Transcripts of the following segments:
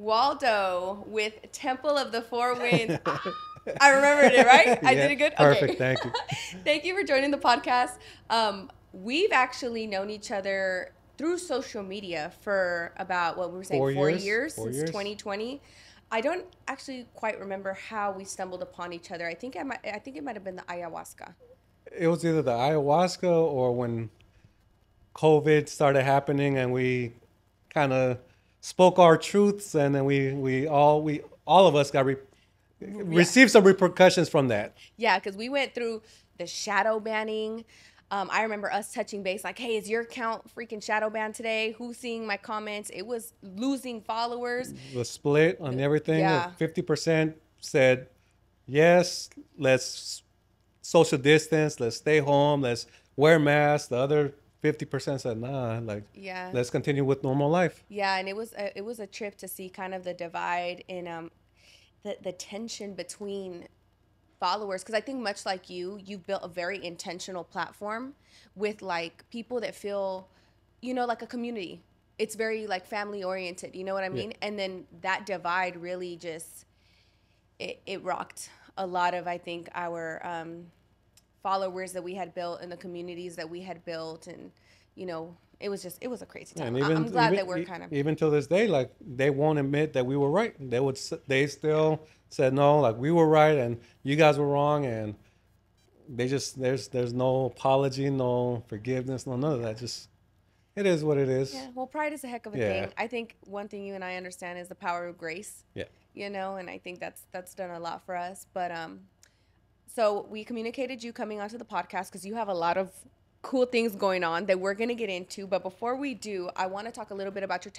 Waldo with Temple of the Four Winds. I remembered it, right? I did it good? Perfect. Okay. Thank you. Thank you for joining the podcast. We've actually known each other through social media for about, what we were saying, 4 years, Four since years. 2020. I don't actually quite remember how we stumbled upon each other. I think it might have been the ayahuasca. It was either the ayahuasca or when COVID started happening and we kind of spoke our truths, and then we all of us got Yeah. received some repercussions from that. Yeah, because we went through the shadow banning. I remember us touching base like, hey, is your account freaking shadow banned today? Who's seeing my comments? It was losing followers. The split on everything. Yeah. 50% said yes, let's social distance, let's stay home, let's wear masks. The other 50% said nah, like Yeah. let's continue with normal life. Yeah, and it was a trip to see kind of the divide in the tension between followers, because I think much like you've built a very intentional platform with like people that feel, like a community. It's very like family oriented, you know what I mean? Yeah. And then that divide really just it rocked a lot of, I think, our followers that we had built and the communities that we had built, and it was a crazy time. And I'm glad that we're kind of even till this day, like they won't admit that we were right. They still said no, like we were right and you guys were wrong, and they just there's no apology, no forgiveness, no none of that. Just it is what it is. yeah. Well, pride is a heck of a Yeah. thing. I think one thing you and I understand is the power of grace. Yeah. And I think that's done a lot for us. But so we communicated you coming onto the podcast because you have a lot of cool things going on that we're going to get into. But before we do, I want to talk a little bit about your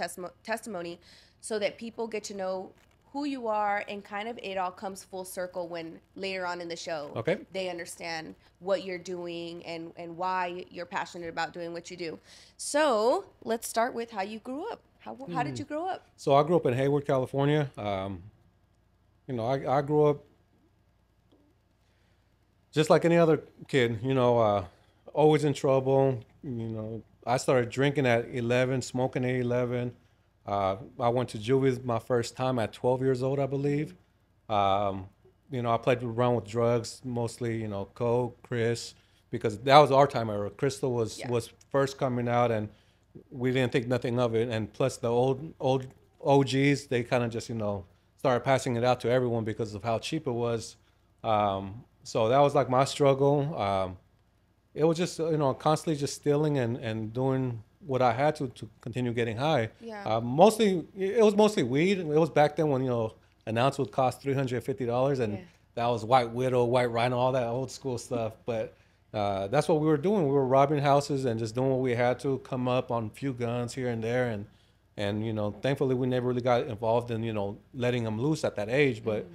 testimony so that people get to know who you are, and kind of it all comes full circle when later on in the show Okay. they understand what you're doing and why you're passionate about doing what you do. So let's start with how you grew up. How did you grow up? So I grew up in Hayward, California. I grew up just like any other kid, always in trouble. I started drinking at 11, smoking at 11. I went to juvie my first time at 12 years old, I believe. I played around with drugs, mostly, coke, Chris, because that was our time era. Crystal was first coming out, and we didn't think nothing of it. And plus, the old OGs, they kind of just, started passing it out to everyone because of how cheap it was. So that was like my struggle. It was just, constantly just stealing and doing what I had to continue getting high. Yeah. It was mostly weed. It was back then when, an ounce would cost $350, and that was White Widow, White Rhino, all that old school stuff. But that's what we were doing. We were robbing houses and just doing what we had to, come up on a few guns here and there. And thankfully we never really got involved in, letting them loose at that age. But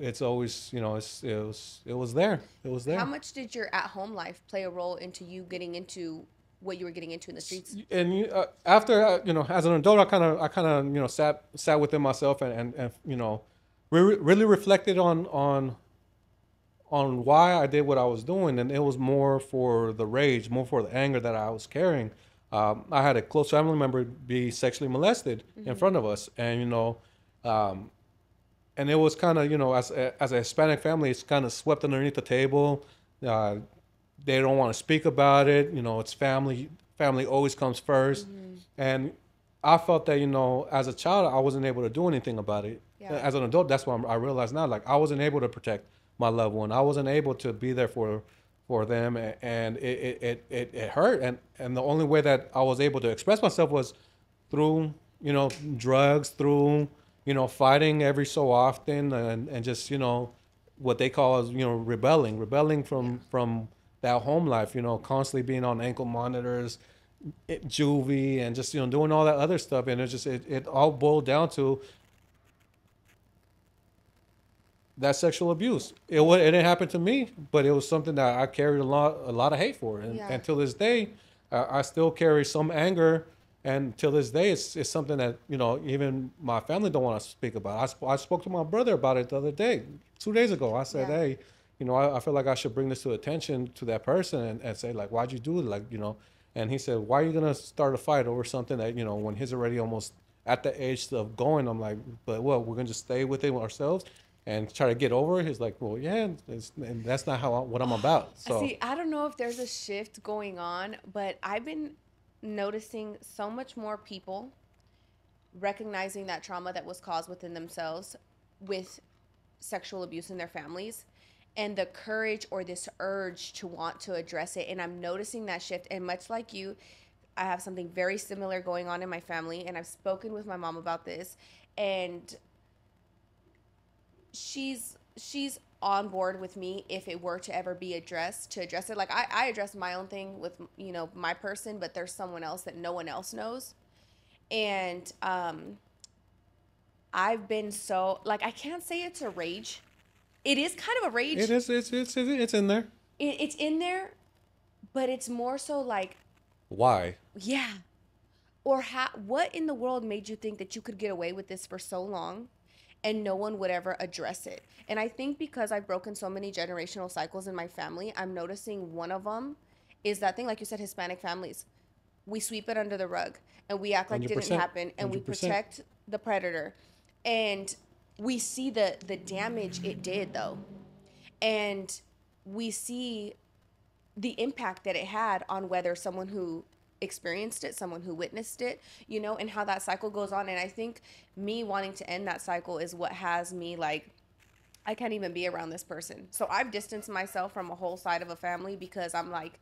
it's always, it was there. It was there. How much did your at-home life play a role into you getting into what you were getting into in the streets? And after as an adult, I kind of sat within myself and really reflected on why I did what I was doing, and it was more for the rage, more for the anger that I was carrying. I had a close family member be sexually molested in front of us, and and it was kind of as a Hispanic family, it's kind of swept underneath the table. They don't want to speak about it. It's family. Family always comes first. And I felt that, as a child, I wasn't able to do anything about it. Yeah. As an adult, that's what I realize now. Like, I wasn't able to protect my loved one. I wasn't able to be there for them. And it hurt. And the only way that I was able to express myself was through, drugs, through, fighting every so often, and just, what they call as, rebelling from that home life, constantly being on ankle monitors, juvie, and just, doing all that other stuff. And it all boiled down to that sexual abuse. It didn't happen to me, but it was something that I carried a lot of hate for. And till this day, I still carry some anger. And till this day, it's something that, even my family don't want to speak about. I spoke to my brother about it the other day, 2 days ago. I said, hey, I feel like I should bring this to attention to that person and say, like, why'd you do it? Like, and he said, why are you going to start a fight over something that, when he's already almost at the age of going, I'm like, but well, we're gonna just stay with it ourselves and try to get over it. He's like, well, yeah, and that's not what I'm about. So See, I don't know if there's a shift going on, but I've been noticing so much more people recognizing that trauma that was caused within themselves with sexual abuse in their families, and the courage or this urge to want to address it. And I'm noticing that shift. And much like you, I have something very similar going on in my family, and I've spoken with my mom about this, and she's on board with me if it were to ever be addressed, to address it. Like I address my own thing with, you know, my person, but there's someone else that no one else knows. And I've been so, like, I can't say it's a rage. It is kind of a rage. it is. It's in there. It's in there, but it's more so like, Why? yeah. Or what in the world made you think that you could get away with this for so long and no one would ever address it? And I think because I've broken so many generational cycles in my family, I'm noticing one of them is that thing, like you said, Hispanic families. We sweep it under the rug and we act like it didn't 100%. happen, and we 100%. protect the predator. And we see the damage it did, though. And we see the impact that it had on whether someone who experienced it, someone who witnessed it, you know, and how that cycle goes on. And I think me wanting to end that cycle is what has me like, I can't even be around this person. So I've distanced myself from a whole side of a family because I'm like,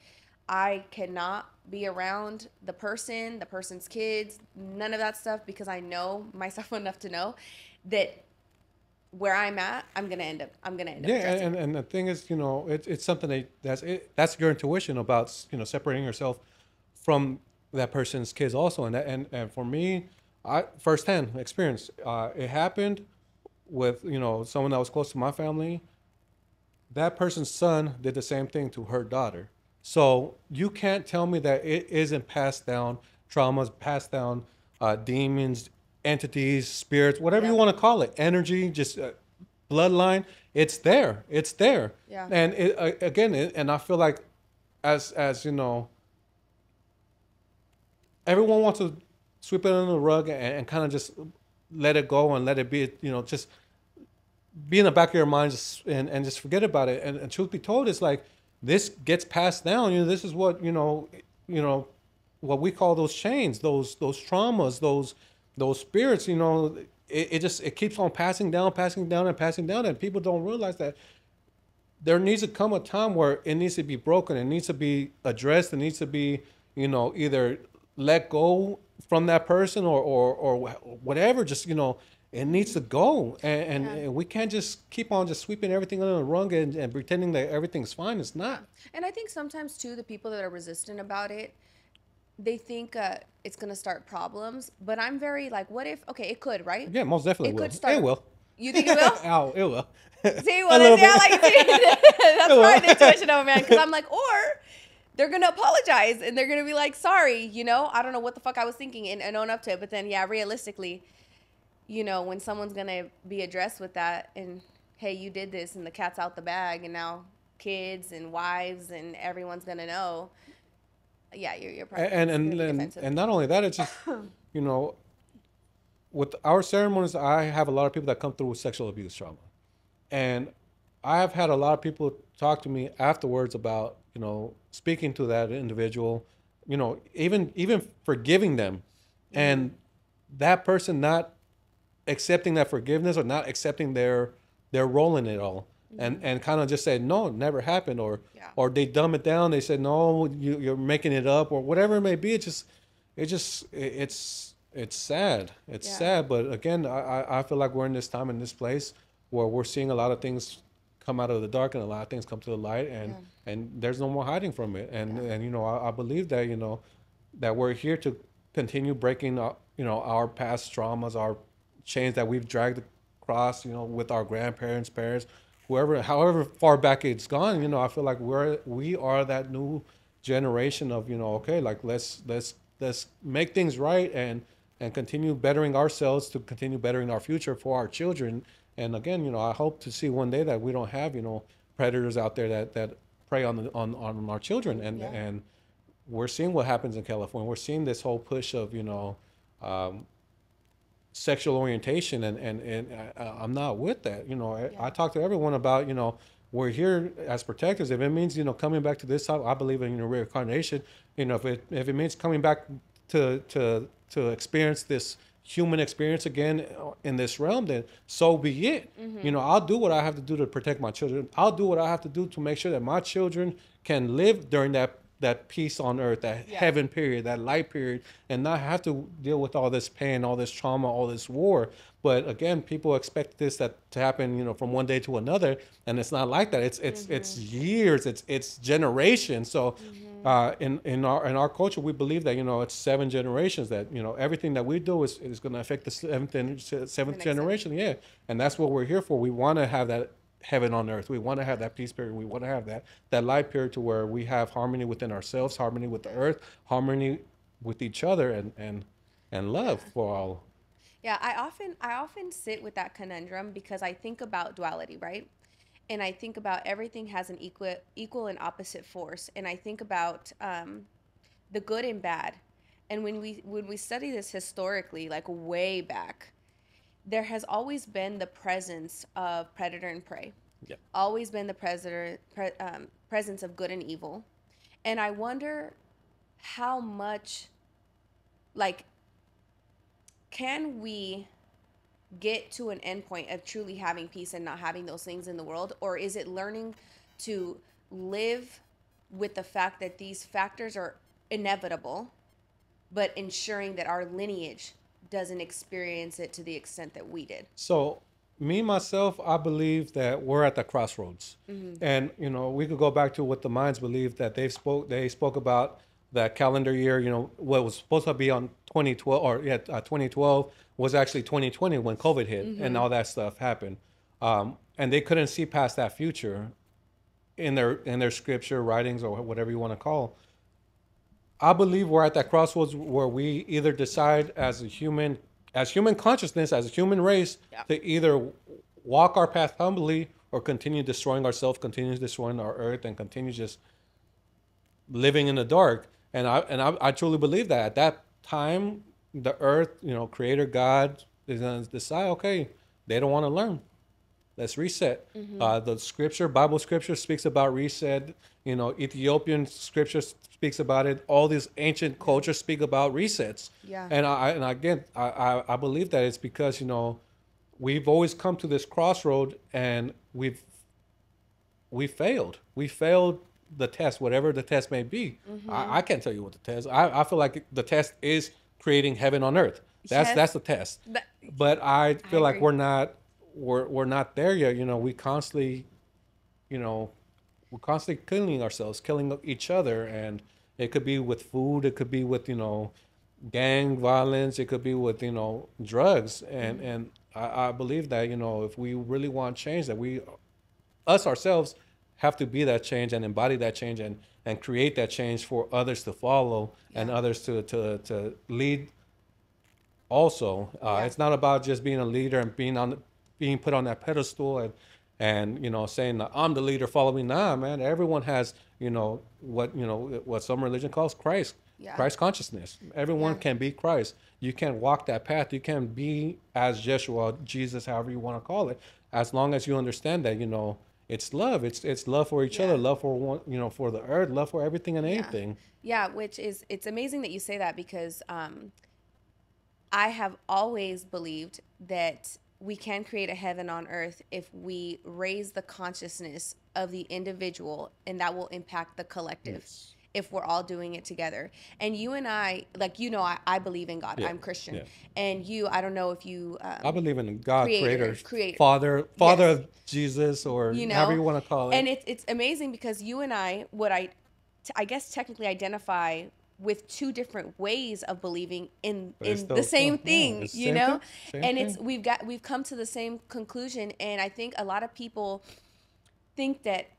I cannot be around the person's kids, none of that stuff, because I know myself enough to know that where I'm at, I'm gonna end up Yeah, addressing. and the thing is, you know, it's something that's your intuition about, you know, separating yourself from that person's kids also. And and for me, I firsthand experience, it happened with, you know, someone that was close to my family. That person's son did the same thing to her daughter. So you can't tell me that it isn't passed down traumas, passed down demons, entities, spirits, whatever you Yeah. want to call it, energy, just bloodline. It's there. It's there. Yeah. And again, and I feel like, as you know, everyone wants to sweep it under the rug and kind of just let it go and let it be. You know, just be in the back of your mind, and just forget about it. And truth be told, it's like this gets passed down. You know, this is what you know, what we call those chains, those traumas, those spirits. You know, it keeps on passing down, and passing down, and people don't realize that there needs to come a time where it needs to be broken. It needs to be addressed. It needs to be, you know, either let go from that person or whatever. Just, you know, it needs to go. And we can't just keep on just sweeping everything under the rug and pretending that everything's fine. It's not. And I think sometimes too, the people that are resistant about it, they think it's gonna start problems. But I'm very like, what if? Okay, it could, right? Yeah, most definitely It will. could start. It will. You think it will? Oh, it will. See, A well, little yeah, bit. like that's my intuition of it, man. Because I'm like, or they're gonna apologize and they're gonna be like, sorry, you know, I don't know what the fuck I was thinking, and own up to it. But then, yeah, realistically, you know, when someone's gonna be addressed with that, and hey, you did this, and the cat's out the bag, and now kids and wives and everyone's gonna know. Yeah, you're probably and gonna and be and, defensive. and not only that, it's just, you know, with our ceremonies, I have a lot of people that come through with sexual abuse trauma, and I have had a lot of people talk to me afterwards about, you know, speaking to that individual, you know, even forgiving them, and that person not accepting that forgiveness or not accepting their role in it all, and kind of just said no, it never happened, Yeah. or they dumb it down. They said no, you're making it up, or whatever it may be. It's sad. It's Yeah. sad. But again, I feel like we're in this time, in this place, where we're seeing a lot of things come out of the dark and a lot of things come to the light, and there's no more hiding from it. And you know, I believe that, you know, that we're here to continue breaking you know, our past traumas, our chains that we've dragged across, you know, with our grandparents, parents, whoever, however far back it's gone. You know, I feel like we are that new generation of, you know, okay, like let's make things right and continue bettering ourselves to continue bettering our future for our children. And again, you know, I hope to see one day that we don't have, you know, predators out there that prey on our children. And we're seeing what happens in California. We're seeing this whole push of, you know, sexual orientation, I'm not with that. I Yeah. talk to everyone about, we're here as protectors. If it means, coming back to this time, I believe in, reincarnation. If it means coming back to experience this human experience again in this realm, then so be it. I'll do what I have to do to protect my children. I'll do what I have to do to make sure that my children can live during that peace on earth, that Yeah. heaven period, that light period, and not have to deal with all this pain, all this trauma, all this war. But again, people expect to happen, from one day to another, and it's not like that. It's years, it's generations. So, in our culture, we believe that it's 7 generations. That everything that we do is going to affect the seventh next generation. Yeah, and that's what we're here for. We want to have that heaven on earth. We want to have that peace period. We want to have that light period to where we have harmony within ourselves, harmony with the earth, harmony with each other, and love for all. Yeah, I often sit with that conundrum because I think about duality, right? And I think about everything has an equal and opposite force, and I think about the good and bad. And when we study this historically, like way back, there has always been the presence of predator and prey. Yeah. Always been the presence of good and evil. And I wonder how much, like, can we get to an endpoint of truly having peace and not having those things in the world? Or is it learning to live with the fact that these factors are inevitable, but ensuring that our lineage doesn't experience it to the extent that we did? So, me myself, I believe that we're at the crossroads, and we could go back to what the Mayans believed, that They spoke about that calendar year. What was supposed to be on 2012, 2012 was actually 2020 when COVID hit and all that stuff happened, and they couldn't see past that future in their scripture writings or whatever you want to call. I believe we're at that crossroads where we either decide as human consciousness, as a human race, Yeah. to either walk our path humbly or continue destroying ourselves, continue destroying our earth, and continue just living in the dark. And I truly believe that at that time, the earth, Creator God is going to decide, okay, they don't want to learn. Let's reset. The Bible scripture speaks about reset. Ethiopian scripture speaks about it. All these ancient cultures speak about resets. Yeah. And again, I believe that it's because we've always come to this crossroad, and we failed. We failed the test, whatever the test may be. I can't tell you what the test. I feel like the test is creating heaven on earth. Yes. That's the test. But I feel like agree. we're not there yet. We're constantly killing ourselves, killing each other, and it could be with food, it could be with gang violence, it could be with drugs, and I believe that if we really want change, that us ourselves have to be that change and embody that change and create that change for others to follow and others to lead. Also, it's not about just being a leader and being put on that pedestal and saying that I'm the leader, follow me. Nah, man. Everyone has what some religion calls Christ. Yeah. Christ consciousness. Everyone Yeah. can be Christ. You can walk that path. You can be as Yeshua, Jesus, however you want to call it, as long as you understand that it's love. It's love for each other, love for one, for the earth, love for everything and anything. Yeah, it's amazing that you say that because I have always believed that we can create a heaven on earth if we raise the consciousness of the individual, and that will impact the collective. Yes. If we're all doing it together. And you and I, like, I believe in God. Yeah, I'm Christian. yeah. And I don't know if you... I believe in God, creator, Creator. Father Yes. of Jesus, or however you want to call it. And it's amazing because you and I, I guess technically identify with two different ways of believing in the same thing, it's the same thing. Same and thing. we've come to the same conclusion. And I think a lot of people think that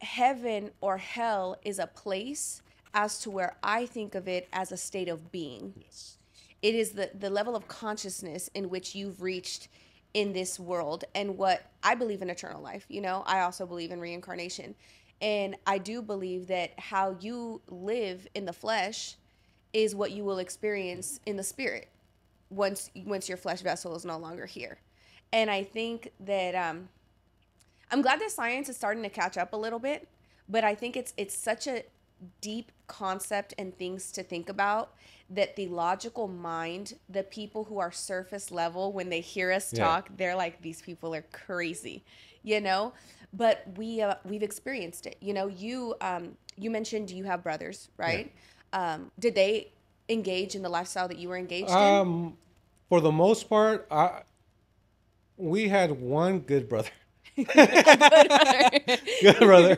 heaven or hell is a place, as to where I think of it as a state of being. Yes. It is the level of consciousness in which you've reached in this world. And what I believe in eternal life, I also believe in reincarnation. And I do believe that how you live in the flesh is what you will experience in the spirit. once your flesh vessel is no longer here. And I think that I'm glad that science is starting to catch up a little bit, but I think it's such a deep concept and things to think about that the logical mind, the people who are surface level, when they hear us Yeah. talk, they're like, these people are crazy, you know. But we've experienced it. You know, you mentioned you have brothers, right? Did they engage in the lifestyle that you were engaged in? For the most part, we had one good brother. Good brother. Good brother.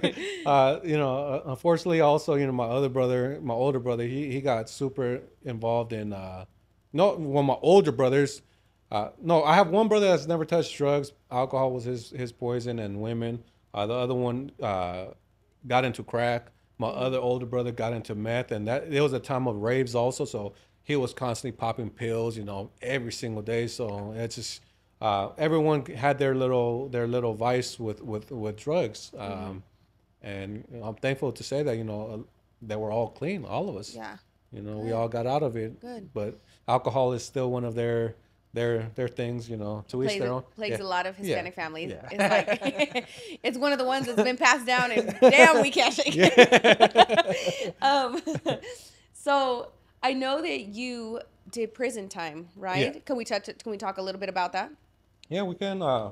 Unfortunately, also, my other brother, my older brother, he got super involved in. No, well, my older brothers. No, I have one brother that's never touched drugs. Alcohol was his poison, and women. The other one got into crack. My other older brother got into meth, and that it was a time of raves also. So he was constantly popping pills, every single day. So it's just everyone had their little vice with drugs. And I'm thankful to say that that we're all clean, all of us. Yeah. We all got out of it. Good. But alcohol is still one of their things. To each their own. Plagues Yeah. a lot of Hispanic families. Yeah. It's like it's one of the ones that's been passed down, and damn, we can't shake it. So I know that you did prison time, right? Yeah. Can we talk a little bit about that? Yeah, we can. I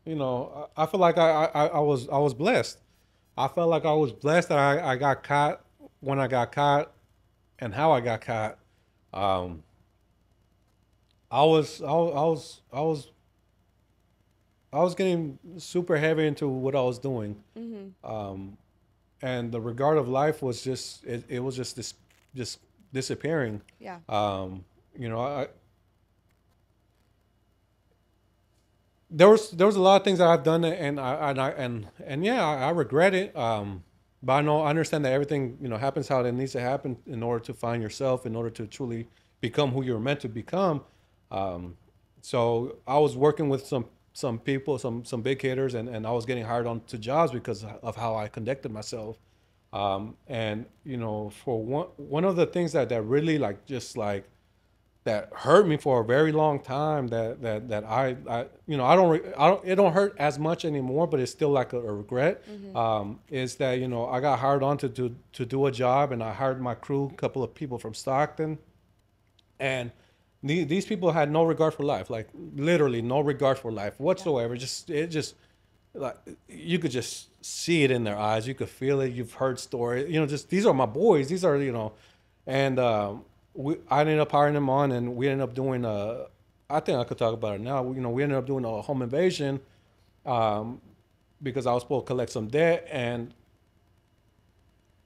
feel like I was blessed. I felt like I was blessed that I got caught when I got caught and how I got caught. Um, I was getting super heavy into what I was doing. And the regard of life was it was just disappearing. Yeah. I there was a lot of things that I've done and yeah, I regret it. But I understand that everything happens how it needs to happen in order to find yourself, in order to truly become who you're meant to become. So I was working with some people, some big hitters, and I was getting hired on to jobs because of how I conducted myself. And for one of the things that really that hurt me for a very long time, that I don't it don't hurt as much anymore, but it's still like a regret. Is that I got hired on to do a job, and I hired my crew, a couple of people from Stockton, and these people had no regard for life, like literally no regard for life whatsoever. Just like you could just see it in their eyes, you could feel it. You've heard stories, just these are my boys, these are and I ended up hiring them on, and we ended up doing I think I could talk about it now. We ended up doing a home invasion because I was supposed to collect some debt, and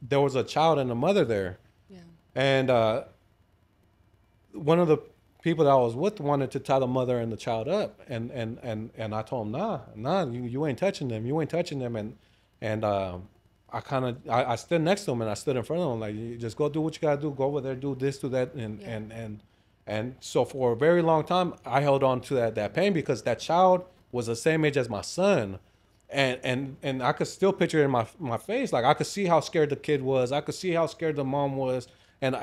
there was a child and a mother there. Yeah. And one of the people that I was with wanted to tie the mother and the child up, and I told him, nah, you ain't touching them, and I stood next to him, and I stood in front of him like, you just go do what you gotta do, go over there, do this, do that, and so for a very long time I held on to that pain because that child was the same age as my son, and I could still picture it in my face. Like I could see how scared the kid was, I could see how scared the mom was, and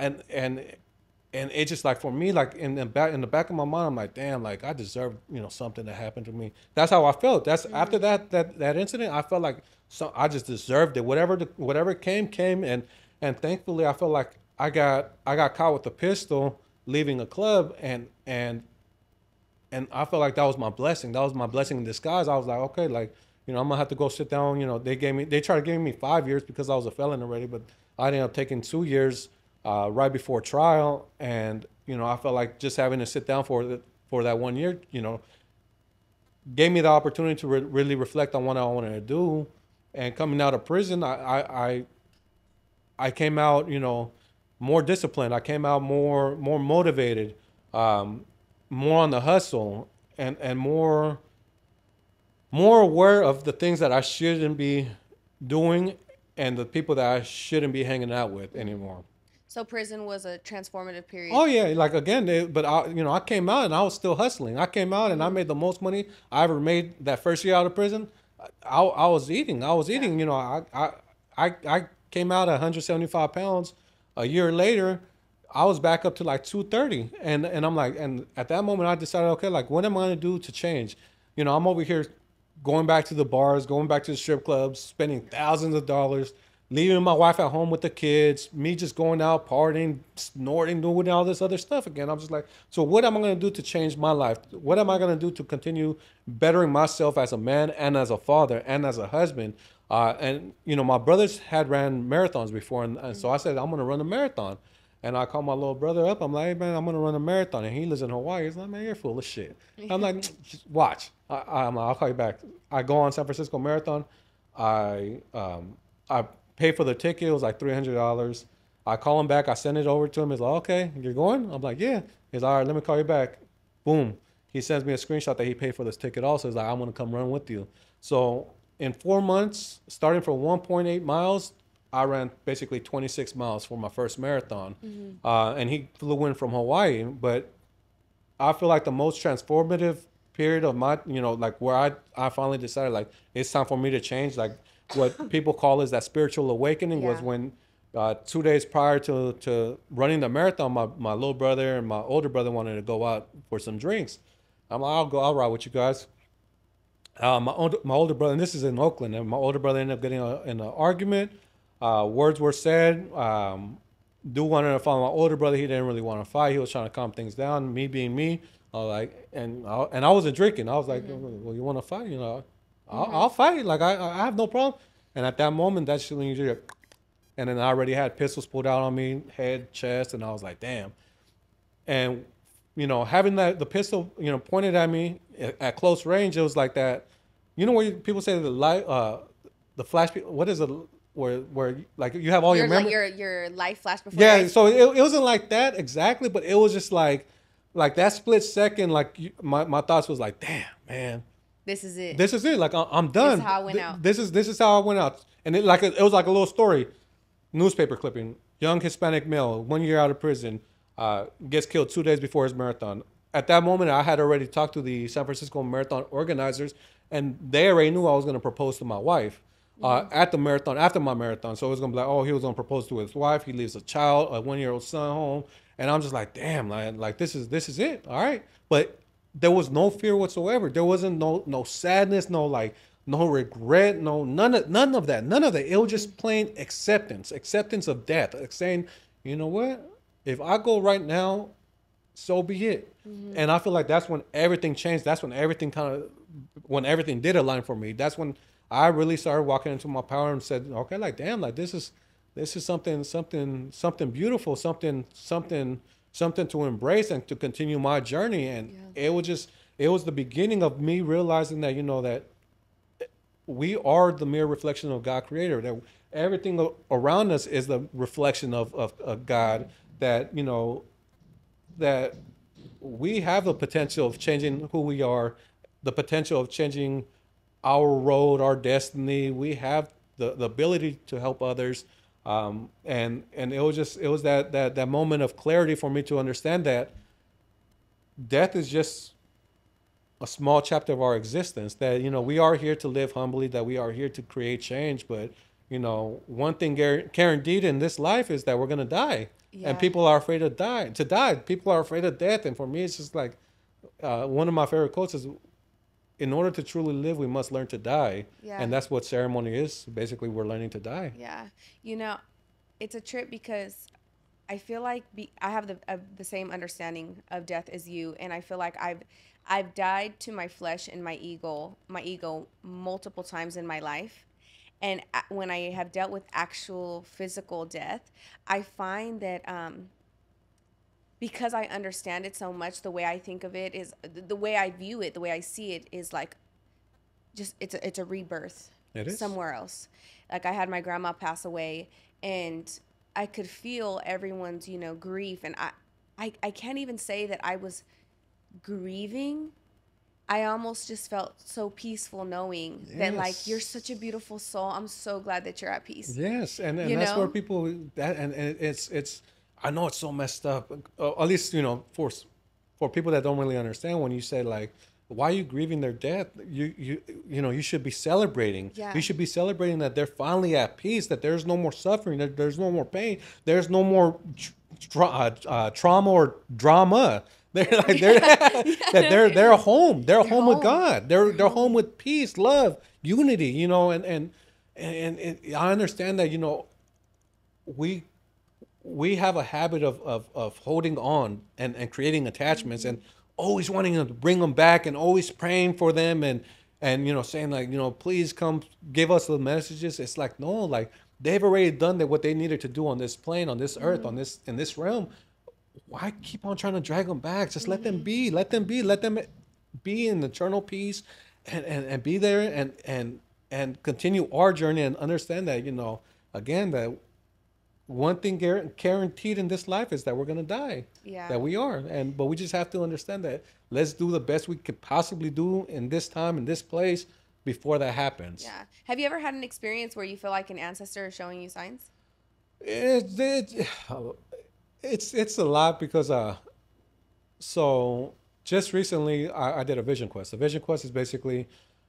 it's just like, for me, like in the back of my mind, I'm like, damn, like I deserve something to happen to me. That's how I felt. That's after that incident, I felt like I just deserved it. Whatever came, and thankfully I felt like I got caught with a pistol leaving a club, and I felt like that was my blessing. That was my blessing in disguise. I was like, okay, like I'm gonna have to go sit down. They tried to give me 5 years because I was a felon already, but I ended up taking 2 years right before trial, and I felt like just having to sit down for that 1 year, gave me the opportunity to really reflect on what I wanted to do. And coming out of prison, I came out, more disciplined. I came out more motivated, more on the hustle, and more aware of the things that I shouldn't be doing and the people that I shouldn't be hanging out with anymore. So prison was a transformative period. Oh yeah, like again, but I came out and I was still hustling. I came out and I made the most money I ever made that first year out of prison. I was eating. I came out at 175 pounds. A year later, I was back up to like 230, and I'm like, and at that moment I decided, okay, like what am I gonna do to change? You know, I'm over here going back to the bars, going back to the strip clubs, spending thousands of dollars, leaving my wife at home with the kids, me just going out partying, snorting, doing all this other stuff again. I'm just like, so what am I gonna do to change my life? What am I gonna do to continue bettering myself as a man and as a father and as a husband? And you know, my brothers had ran marathons before, and so I said I'm gonna run a marathon. And I call my little brother up. I'm like, hey, man, I'm going to run a marathon. And he lives in Hawaii. He's like, man, you're full of shit. I'm like, just watch. I'm like, I'll call you back. I go on San Francisco Marathon. I pay for the ticket. It was like $300. I call him back. I send it over to him. He's like, okay, you're going? I'm like, yeah. He's like, all right, let me call you back. Boom. He sends me a screenshot that he paid for this ticket also. He's like, I'm going to come run with you. So in 4 months, starting from 1.8 miles, I ran basically 26 miles for my first marathon. And he flew in from Hawaii. But I feel like the most transformative period of my, you know, like where I finally decided like it's time for me to change. Like what people call is that spiritual awakening was when 2 days prior to running the marathon, my little brother and my older brother wanted to go out for some drinks. I'm like, I'll ride with you guys. My older brother, and this is in Oakland, and my older brother ended up getting in an argument. Words were said. Dude wanted to follow my older brother. He didn't really want to fight. He was trying to calm things down. Me being me, I was like, and I wasn't drinking. I was like, well, you want to fight? You know, I'll fight. Like I have no problem. And at that moment, that's when you do it. And then I already had pistols pulled out on me, head, chest, and I was like, damn. And you know, having the pistol, you know, pointed at me at close range, it was like that. You know where people say the light, the flash. What is it? Where like you have all your memory. Like your life flash before. Yeah, so it wasn't like that exactly, but it was just like that split second. Like my thoughts was like, damn, man, this is it. This is it. Like I'm done. This is how I went out. This is how I went out. And it was like a little story, newspaper clipping. Young Hispanic male, 1 year out of prison, gets killed 2 days before his marathon. At that moment, I had already talked to the San Francisco Marathon organizers, and they already knew I was going to propose to my wife. At the marathon, after my marathon. So it was going to be like, oh, he was going to propose to his wife. He leaves a child, a 1-year-old son home. And I'm just like, damn, like this is it. All right. But there was no fear whatsoever. There wasn't no sadness, no regret, none of that. None of that. It was just plain acceptance of death. Like saying, you know what? If I go right now, so be it. And I feel like that's when everything changed. That's when everything did align for me. That's when I really started walking into my power and said, okay, like, damn, like this is something beautiful, something to embrace and to continue my journey. And it was the beginning of me realizing that, you know, that we are the mere reflection of God creator, that everything around us is the reflection of God, that, you know, that we have the potential of changing who we are, the potential of changing our road, our destiny. We have the ability to help others. And it was that moment of clarity for me to understand that death is just a small chapter of our existence, that, you know, we are here to live humbly, that we are here to create change. But, you know, one thing guaranteed in this life is that we're going to die. And people are afraid to die. People are afraid of death. And for me, it's just like, one of my favorite quotes is, in order to truly live, we must learn to die. And that's what ceremony is. Basically, we're learning to die. Yeah. You know, it's a trip because I feel like I have the same understanding of death as you. And I feel like I've died to my flesh and my ego multiple times in my life. And when I have dealt with actual physical death, I find that because I understand it so much, the way I think of it is, the way I view it, the way I see it is like, just it's a rebirth. It is. Somewhere else. Like I had my grandma pass away, and I could feel everyone's, you know, grief, and I can't even say that I was grieving. I almost just felt so peaceful knowing that, like, you're such a beautiful soul. I'm so glad that you're at peace. Yes, and that's where people and it's I know it's so messed up. At least, you know, for people that don't really understand, when you say like, why are you grieving their death? You know, you should be celebrating. Yeah. You should be celebrating that they're finally at peace, that there's no more suffering, that there's no more pain, there's no more trauma or drama. They're like they're home. They're home with God. They're home with peace, love, unity. You know, and I understand that, you know, we have a habit of holding on and creating attachments and always wanting to bring them back and always praying for them and you know, saying like, you know, please come give us the messages. It's like, no, like they've already done what they needed to do on this plane, on this earth, on this in this realm. Why keep on trying to drag them back? Just let them be. Let them be in eternal peace and be there and continue our journey and understand that, you know, again, that one thing guaranteed in this life is that we're gonna die. Yeah. That we are, but we just have to understand that. Let's do the best we could possibly do in this time, in this place, before that happens. Yeah. Have you ever had an experience where you feel like an ancestor is showing you signs? It's a lot because so just recently I did a vision quest. A vision quest is basically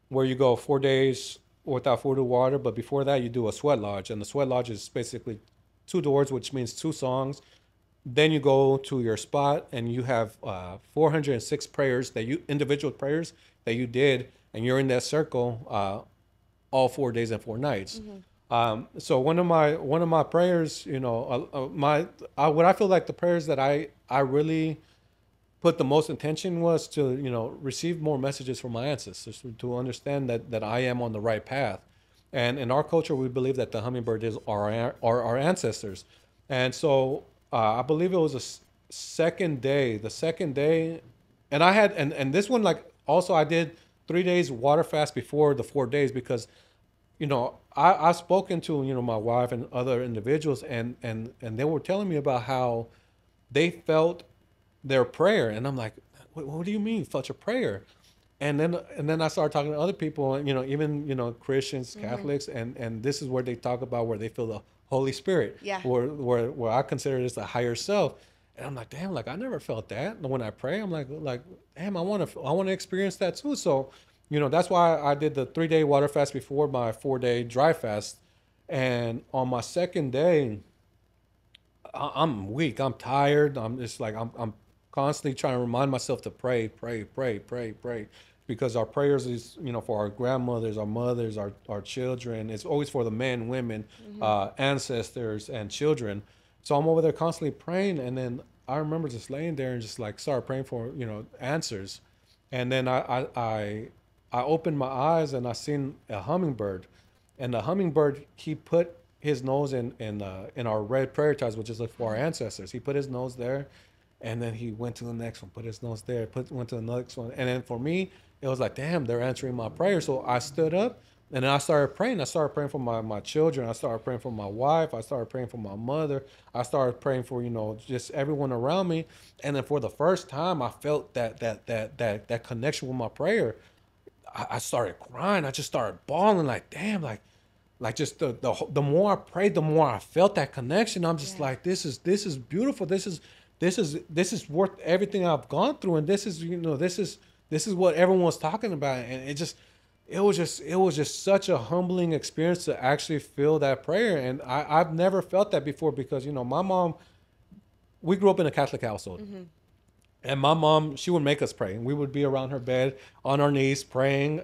where you go 4 days without food or water, but before that you do a sweat lodge, and the sweat lodge is basically 2 doors, which means 2 songs. Then you go to your spot and you have 406 prayers individual prayers that you did, and you're in that circle all 4 days and 4 nights. So one of my prayers, you know, what I feel like the prayers that I really put the most intention was to, you know, receive more messages from my ancestors, to understand that I am on the right path. And in our culture, we believe that the hummingbird is our ancestors. And so I believe it was the second day, and I had, and this one, like, also I did 3 days water fast before the 4 days, because, you know, I've spoken to, you know, my wife and other individuals, and they were telling me about how they felt their prayer. And I'm like, what do you mean felt your prayer? And then I started talking to other people, you know, even, you know, Christians, Catholics, and this is where they talk about where they feel the Holy Spirit, where I consider this a higher self. And I'm like, damn, like I never felt that. And when I pray, I'm like, damn, I want to experience that too. So, you know, that's why I did the 3 day water fast before my 4 day dry fast. And on my second day, I'm weak. I'm tired. I'm just like, I'm constantly trying to remind myself to pray, because our prayers is, you know, for our grandmothers, our mothers, our children. It's always for the men, women, ancestors, and children. So I'm over there constantly praying, and then I remember just laying there and just like start praying for, you know, answers. And then I opened my eyes and I seen a hummingbird, and the hummingbird, he put his nose in our red prayer ties, which is like for our ancestors. He put his nose there, and then he went to the next one, put his nose there, went to the next one. And then for me, it was like, damn, they're answering my prayer. So I stood up and then I started praying. I started praying for my children. I started praying for my wife. I started praying for my mother. I started praying for, you know, just everyone around me. And then for the first time, I felt that connection with my prayer. I started crying. I just started bawling, like, damn, like just the more I prayed, the more I felt that connection. I'm just like, this is beautiful. This is worth everything I've gone through, and this is, you know, this is what everyone was talking about. And it was just such a humbling experience to actually feel that prayer. And I've never felt that before, because, you know, my mom, we grew up in a Catholic household. And my mom, she would make us pray, and we would be around her bed on our knees praying.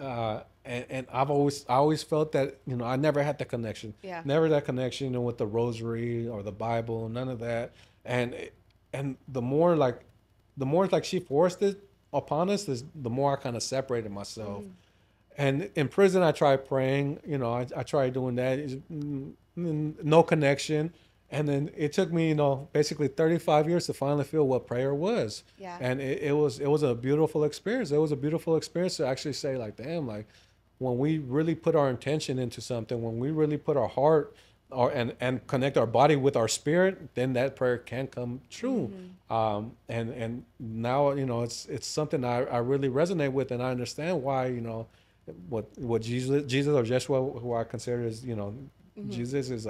And I always felt that, you know, I never had that connection. Never that connection, you know, with the rosary or the Bible, none of that. And the more like she forced it upon us, the more I kind of separated myself. And in prison, I tried praying, you know, I tried doing that. No connection. And then it took me, you know, basically 35 years to finally feel what prayer was. And it was a beautiful experience. It was a beautiful experience to actually say, like, damn, like when we really put our intention into something, when we really put our heart and connect our body with our spirit, then that prayer can come true. And now, you know, it's something I really resonate with, and I understand why, you know, what Jesus or Yeshua, who I consider as, you know, Jesus is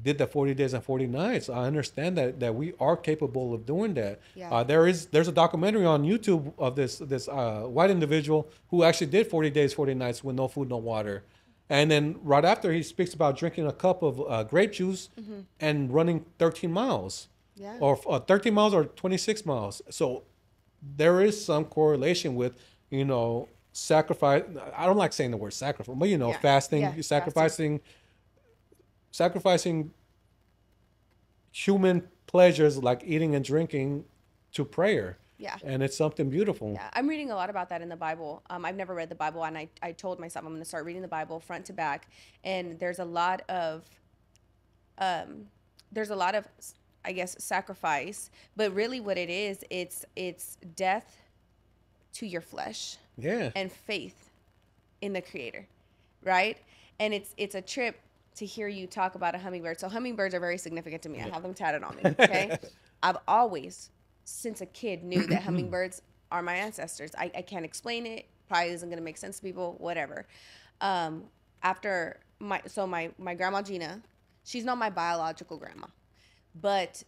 did the 40 days and 40 nights. I understand that we are capable of doing that. There's a documentary on YouTube of this white individual who actually did 40 days, 40 nights with no food, no water. And then right after, he speaks about drinking a cup of grape juice and running 13 miles. Yeah. or 13 miles or 26 miles. So there is some correlation with, sacrifice. I don't like saying the word sacrifice, but Yeah. Yeah. fasting, Fasting. sacrificing human pleasures like eating and drinking to prayer. Yeah. And it's something beautiful. Yeah, I'm reading a lot about that in the Bible. I've never read the Bible, and I told myself I'm going to start reading the Bible front to back. And um, there's a lot of, I guess, sacrifice. But really, what it is, it's death to your flesh Yeah. and faith in the Creator, right? And it's a trip to hear you talk about a hummingbird. So hummingbirds are very significant to me. I have them tatted on me. Okay, I've always, since a kid, knew that hummingbirds are my ancestors. I can't explain it. Probably isn't gonna make sense to people. Whatever. After my grandma Gina, she's not my biological grandma, but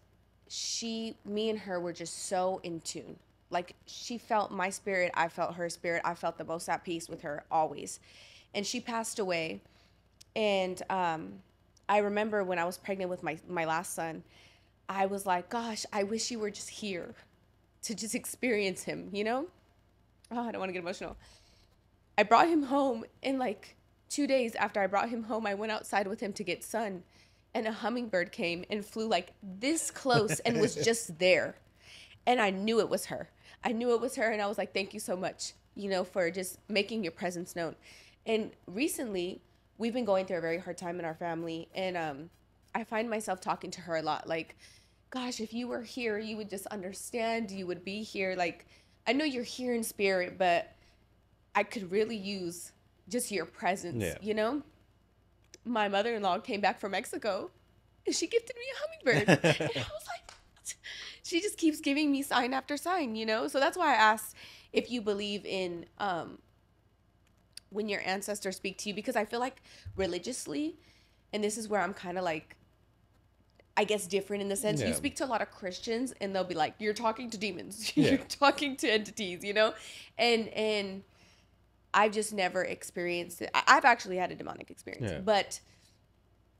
me and her were just so in tune. Like, she felt my spirit, I felt her spirit. I felt the most at peace with her always. And she passed away. And I remember when I was pregnant with my last son, I was like, gosh, I wish you were just here to just experience him, you know? Oh, I don't want to get emotional. I brought him home, and like 2 days after I brought him home, I went outside with him to get sun, and a hummingbird came and flew like this close and was just there. And I knew it was her. I knew it was her, and I was like, thank you so much, for just making your presence known. And recently, we've been going through a very hard time in our family, and I find myself talking to her a lot, like, gosh, if you were here, you would just understand, you would be here. Like, I know you're here in spirit, but I could really use just your presence, My mother-in-law came back from Mexico, and she gifted me a hummingbird. And I was like, what? She just keeps giving me sign after sign, So that's why I asked if you believe in when your ancestors speak to you, because I feel like religiously, and this is where I'm kind of like, I guess, different in the sense, you speak to a lot of Christians and they'll be like, you're talking to demons, you're talking to entities, and I've just never experienced it. I've actually had a demonic experience, but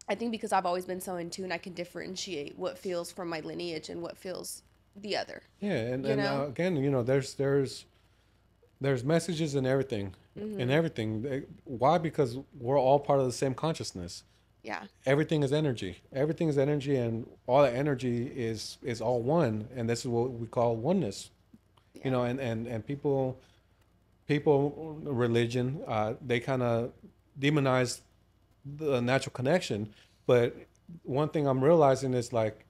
I think because I've always been so in tune, I can differentiate what feels from my lineage and what feels the other. Yeah, and again, there's messages in everything, in everything. Why? Because we're all part of the same consciousness. Yeah. Everything is energy. Everything is energy, and all the energy is all one, and this is what we call oneness. Yeah. And people, religion, they kind of demonize the natural connection. But one thing I'm realizing is, like,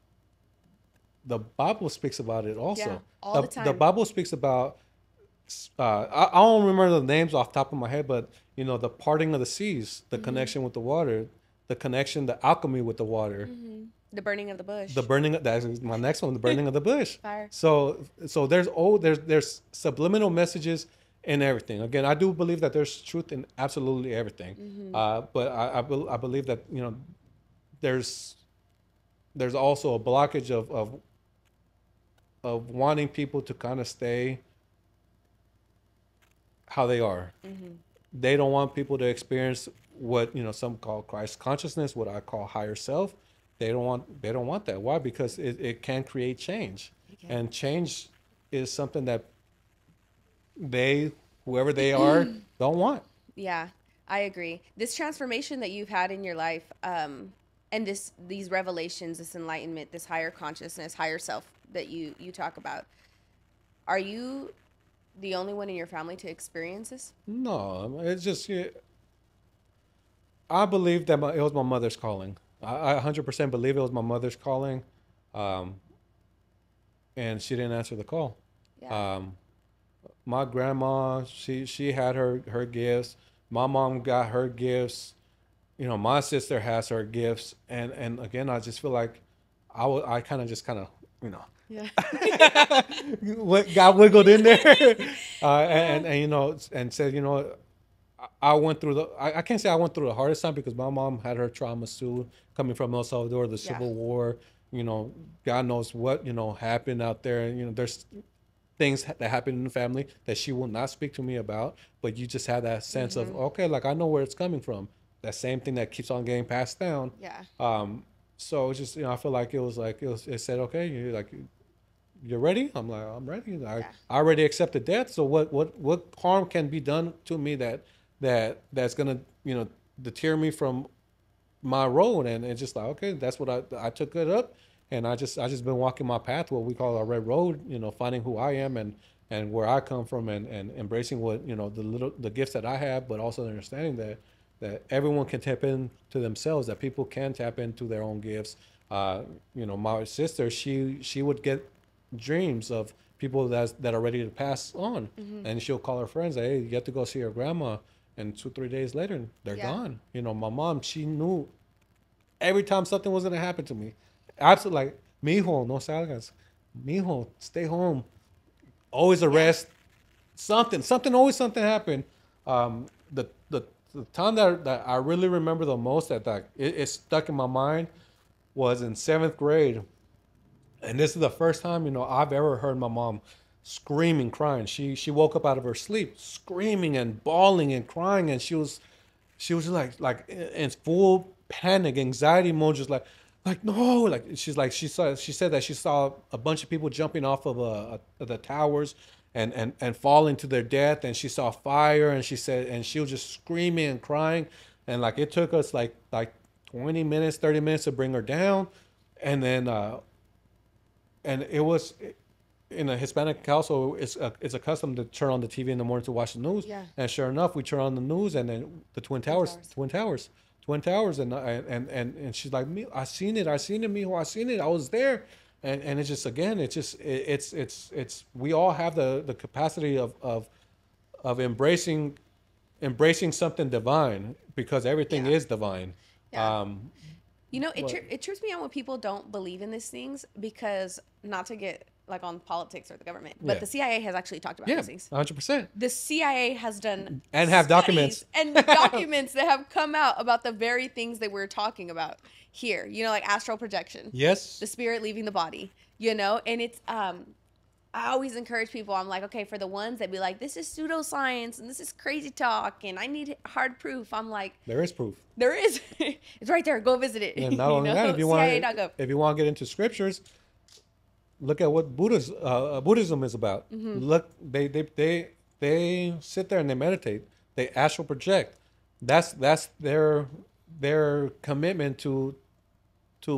the Bible speaks about it also. Yeah, all the time. The Bible speaks about, I don't remember the names off the top of my head, but, the parting of the seas, the connection with the water, the connection, the alchemy with the water. Mm-hmm. The burning of the bush. That's my next one, the burning of the bush. Fire. So there's subliminal messages in everything. Again, I do believe that there's truth in absolutely everything. Mm-hmm. But I believe that, there's also a blockage of wanting people to kind of stay how they are. Mm-hmm. They don't want people to experience what some call Christ consciousness, what I call higher self. They don't want that. Why? Because it can create change, and change is something that whoever they are, don't want. Yeah, I agree. This transformation that you've had in your life, and these revelations, this enlightenment, this higher consciousness, higher self that you talk about, are you the only one in your family to experience this? No, it's just, I believe that it was my mother's calling. I 100% believe it was my mother's calling, and she didn't answer the call. Yeah. My grandma, she had her gifts. My mom got her gifts. My sister has her gifts, and again, I just feel like I kind of Yeah. got wiggled in there, and said, I went through I can't say I went through the hardest time, because my mom had her traumas too, coming from El Salvador, the Civil War, God knows what, happened out there. And, there's things that happened in the family that she will not speak to me about, but you just have that sense of, okay, like, I know where it's coming from. That same thing that keeps on getting passed down. Yeah. So it's just, I feel like it said, okay, you're ready. I'm like, I'm ready. Yeah. I already accepted death. So what harm can be done to me that's gonna deter me from my road? And it's just like, okay, that's what I took it up, and I just been walking my path, what we call a red road. Finding who I am and where I come from, and embracing what the gifts that I have, but also understanding that everyone can tap into themselves, that people can tap into their own gifts. My sister, she would get dreams of people that are ready to pass on, and she'll call her friends, hey, you have to go see your grandma, and 2 3 days later they're gone. My mom, she knew every time something was gonna happen to me. Absolutely, like, mijo, no salgas, mijo, stay home, always a rest. Always something happened. The time that I really remember the most, that it stuck in my mind, was in 7th grade. And this is the first time, I've ever heard my mom screaming, crying. She woke up out of her sleep, screaming and bawling and crying, and she was like in full panic, anxiety mode, just like no, like she said that she saw a bunch of people jumping off of the towers and falling to their death, and she saw fire, and she was just screaming and crying, and like it took us like 20 minutes, 30 minutes to bring her down, and then and it was in a Hispanic household. It's a custom to turn on the TV in the morning to watch the news. Yeah. And sure enough, we turn on the news, and then the Twin Towers, and she's like, me, I seen it, mijo, I seen it, I was there, and it's just, again, it's we all have the capacity of embracing something divine, because everything is divine. Yeah. It trips me out when people don't believe in these things, because, not to get like on politics or the government, but the CIA has actually talked about these things. 100%. The CIA has done and have documents that have come out about the very things that we're talking about here. Like astral projection. Yes. The spirit leaving the body. And it's I always encourage people. I'm like, okay, for the ones that be like, this is pseudoscience and this is crazy talk and I need hard proof, I'm like, there is proof. There is. It's right there. Go visit it. And not only that, if you want to get into scriptures, look at what Buddhism is about. Look, they sit there and they meditate. They astral project. That's their commitment to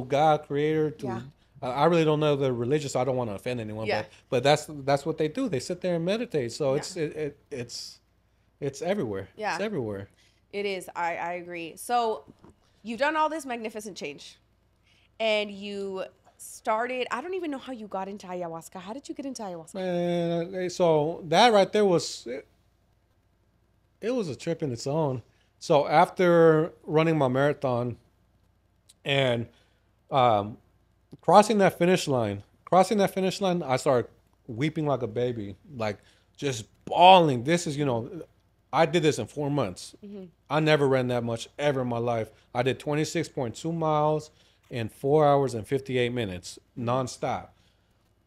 God, Creator. I really don't know the religious, so I don't want to offend anyone. But that's what they do. They sit there and meditate. So it's everywhere. Yeah. It's everywhere. It is. I agree. So you've done all this magnificent change, and you started, I don't even know how you got into ayahuasca. How did you get into ayahuasca? Man, so that right there was, it was a trip in its own. So after running my marathon and crossing that finish line, I started weeping like a baby, like just bawling. This is, I did this in 4 months. I never ran that much ever in my life. I did 26.2 miles in 4 hours and 58 minutes nonstop.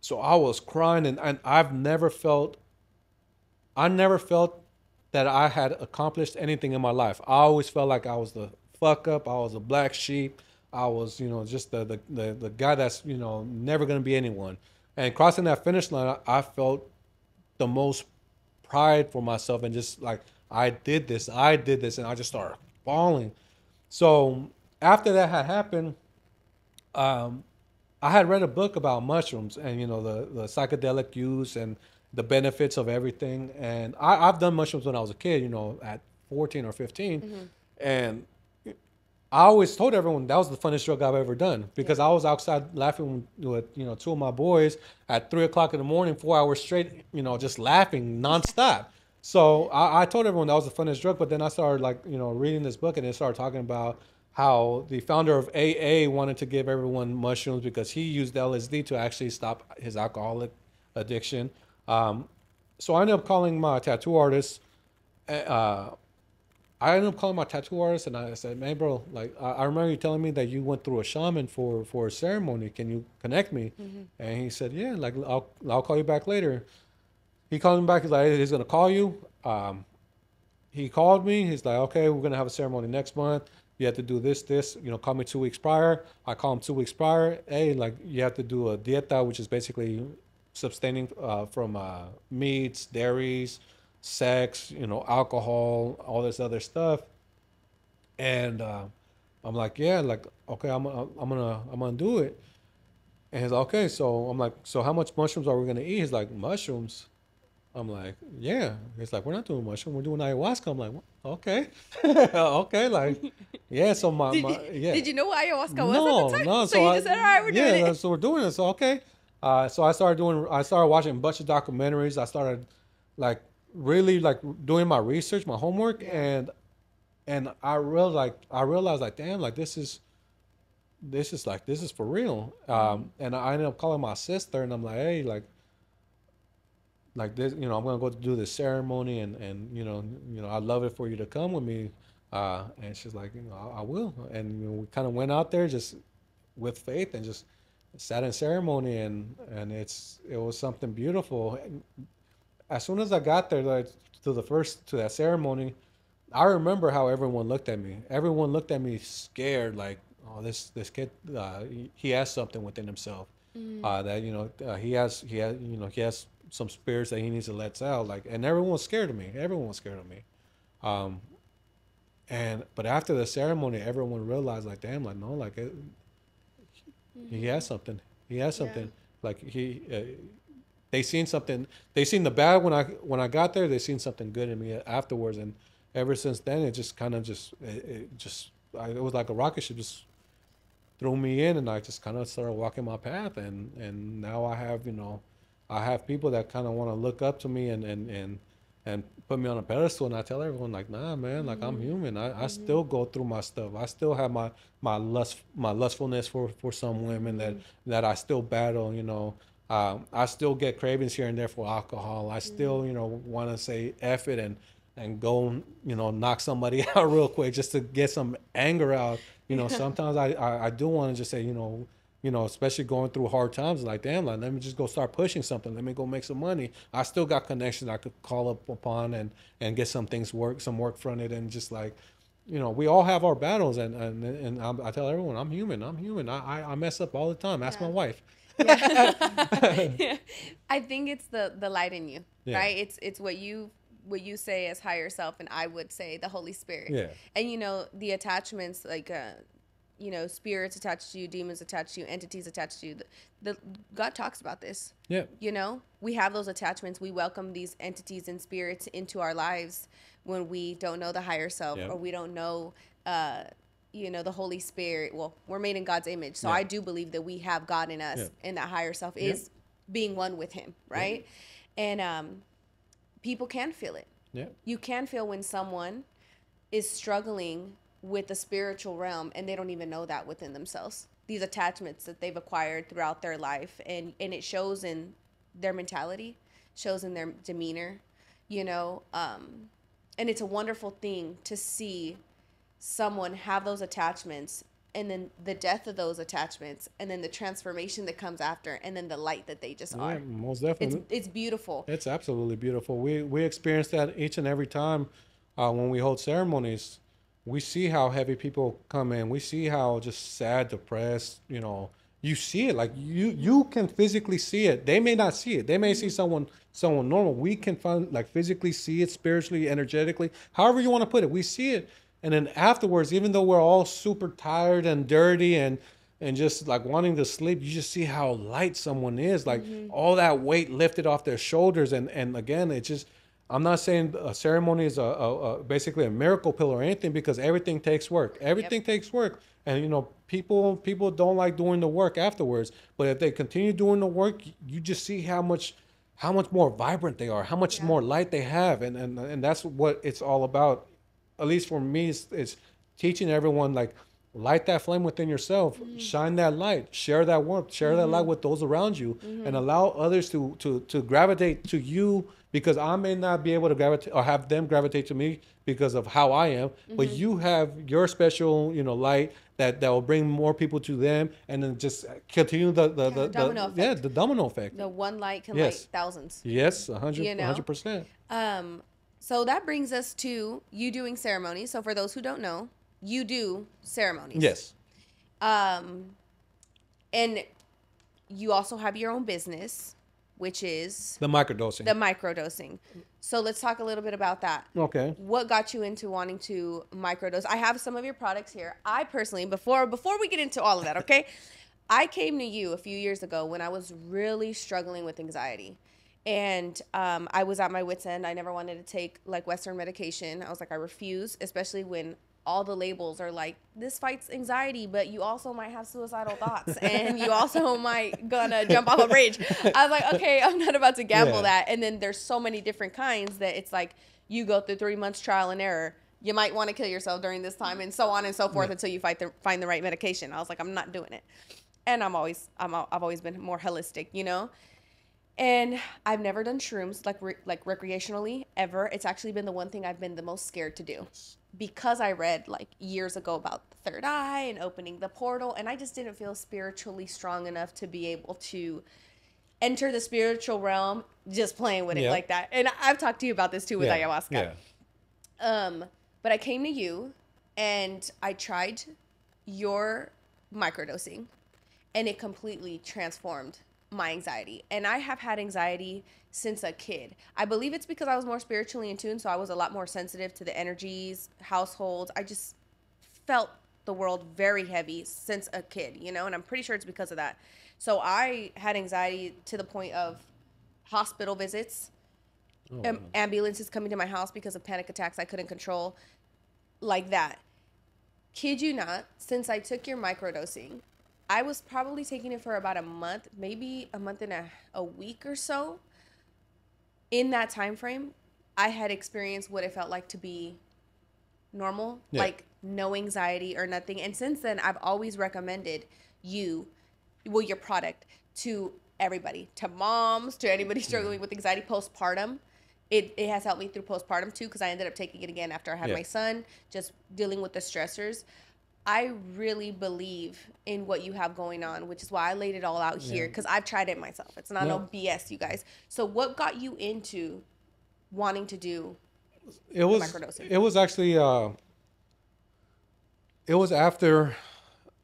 So I was crying, and I never felt that I had accomplished anything in my life. I always felt like I was the fuck up. I was a black sheep. I was, just the guy that's, never going to be anyone. And crossing that finish line, I felt the most pride for myself, and just like, I did this, and I just started bawling. So after that had happened, I had read a book about mushrooms and, the psychedelic use and the benefits of everything. And I've done mushrooms when I was a kid, at 14 or 15. And I always told everyone that was the funnest drug I've ever done, because I was outside laughing with, two of my boys at 3 o'clock in the morning, 4 hours straight, just laughing nonstop. So I told everyone that was the funnest drug. But then I started reading this book, and it started talking about how the founder of AA wanted to give everyone mushrooms because he used LSD to actually stop his alcoholic addiction. So I ended up calling my tattoo artist. And I said, man, bro, like, I remember you telling me that you went through a shaman for a ceremony. Can you connect me? And he said, yeah, like, I'll call you back later. He called me back. He's like, he's going to call you. He called me. He's like, okay, we're going to have a ceremony next month. you have to do this. Call me 2 weeks prior. I call them 2 weeks prior. Hey, like you have to do a dieta, which is basically abstaining from meats, dairies, sex, alcohol, all this other stuff. And I'm like, yeah, like okay, I'm gonna do it. And he's like, okay, so I'm like, so how much mushrooms are we gonna eat? He's like, mushrooms. I'm like, yeah. He's like, we're not doing mushroom. We're doing ayahuasca. I'm like, okay, okay, like, yeah. So yeah. Did you know what ayahuasca was at the No, time? no. So So you just said, all right, we're doing it. so we're doing it. So okay. So I started watching a bunch of documentaries. I started like really like doing my research, my homework, Yeah. and I realized like, damn, like this is for real. And I ended up calling my sister, and I'm like, hey, like this, I'm gonna go do this ceremony, and I'd love it for you to come with me. And she's like, I will. And we kind of went out there just with faith and just sat in ceremony, and it was something beautiful. And as soon as I got there, like to that ceremony, I remember how everyone looked at me. Everyone looked at me scared, like, oh, this kid, he has something within himself, that he has some spirits that he needs to let out. Like, and everyone was scared of me. Everyone was scared of me. Um, and but after the ceremony, everyone realized, like, damn, like no, like he has something. He has Yeah. something. Like they seen something. They seen the bad when I got there. They seen something good in me afterwards, and ever since then, it just kind of it was like a rocket ship just threw me in, and I just kind of started walking my path, and now I have people that kind of want to look up to me and put me on a pedestal, and I tell everyone like, nah, man, like I'm human. I still go through my stuff. I still have my lustfulness for some women that I still battle. I still get cravings here and there for alcohol. I still want to say F it and go knock somebody out real quick just to get some anger out. Sometimes I do want to just say especially going through hard times, like, damn, like, let me just go start pushing something. Let me go make some money. I still got connections I could call up upon and get some work from it. And just like, we all have our battles. And I tell everyone, I'm human. I'm human. I mess up all the time. Ask my wife. Yeah. Yeah. I think it's the light in you, Yeah. right? It's what you say as higher self, and I would say the Holy Spirit. Yeah. And the attachments, like spirits attached to you, demons attached to you, entities attached to you. The God talks about this. Yeah. We have those attachments. We welcome these entities and spirits into our lives when we don't know the higher self, Yeah. or we don't know the Holy Spirit. Well, we're made in God's image, so Yeah. I do believe that we have God in us, Yeah. and that higher self is being one with Him, right? And people can feel it. Yeah. You can feel when someone is struggling with the spiritual realm and they don't even know that within themselves. These attachments that they've acquired throughout their life, and it shows in their mentality, shows in their demeanor, and it's a wonderful thing to see someone have those attachments, and then the death of those attachments, and then the transformation that comes after, and then the light that they just are. Most definitely. It's beautiful. It's absolutely beautiful. We experience that each and every time when we hold ceremonies. We see how heavy people come in. We see how just sad, depressed. You see it. Like you can physically see it. They may not see it. They may see someone normal. We can physically see it, spiritually, energetically, however you want to put it. We see it, and then afterwards, even though we're all super tired and dirty and just like wanting to sleep, you just see how light someone is. Like all that weight lifted off their shoulders, and again, it just. I'm not saying a ceremony is basically a miracle pill or anything, because everything takes work. Everything takes work, and people don't like doing the work afterwards. But if they continue doing the work, you just see how much more vibrant they are, how much more light they have, and that's what it's all about. At least for me, it's teaching everyone, like, light that flame within yourself, shine that light, share that warmth, share that light with those around you, and allow others to gravitate to you, because I may not be able to gravitate or have them gravitate to me because of how I am, but you have your special, light that will bring more people to them, and then just continue the domino effect. the domino effect. The one light can light thousands. Yes, 100%. So that brings us to you doing ceremonies. So for those who don't know, you do ceremonies. Yes. And you also have your own business, which is The microdosing. the microdosing. So let's talk a little bit about that. Okay. What got you into wanting to microdose? I have some of your products here. I personally, before we get into all of that, okay? I came to you a few years ago when I was really struggling with anxiety. And I was at my wit's end. I never wanted to take like Western medication. I was like, I refuse, especially when all the labels are like, this fights anxiety, but you also might have suicidal thoughts and you also might gonna jump off a bridge. I was like, okay, I'm not about to gamble that. And then there's so many different kinds that it's like you go through 3 months trial and error. You might want to kill yourself during this time and so on and so forth until you find the right medication. I was like, I'm not doing it. And I've always been more holistic, you know? And I've never done shrooms like recreationally ever. It's actually been the one thing I've been the most scared to do because I read like years ago about the third eye and opening the portal. And I just didn't feel spiritually strong enough to be able to enter the spiritual realm just playing with it like that. And I've talked to you about this too with ayahuasca. Yeah. But I came to you and I tried your microdosing and it completely transformed my anxiety. And I have had anxiety since a kid. I believe it's because I was more spiritually in tune, so I was a lot more sensitive to the energies, households. I just felt the world very heavy since a kid, you know, and I'm pretty sure it's because of that. So I had anxiety to the point of hospital visits, ambulances coming to my house because of panic attacks I couldn't control, like that. Kid you not, since I took your microdosing, I was probably taking it for about a month, maybe a month and a week or so. In that time frame, I had experienced what it felt like to be normal, like no anxiety or nothing. And since then, I've always recommended your product to everybody, to moms, to anybody struggling with anxiety postpartum. It has helped me through postpartum too, because I ended up taking it again after I had my son, just dealing with the stressors. I really believe in what you have going on, which is why I laid it all out here, because I've tried it myself. It's not no BS, you guys. So what got you into wanting to do microdosing? It was actually, it was after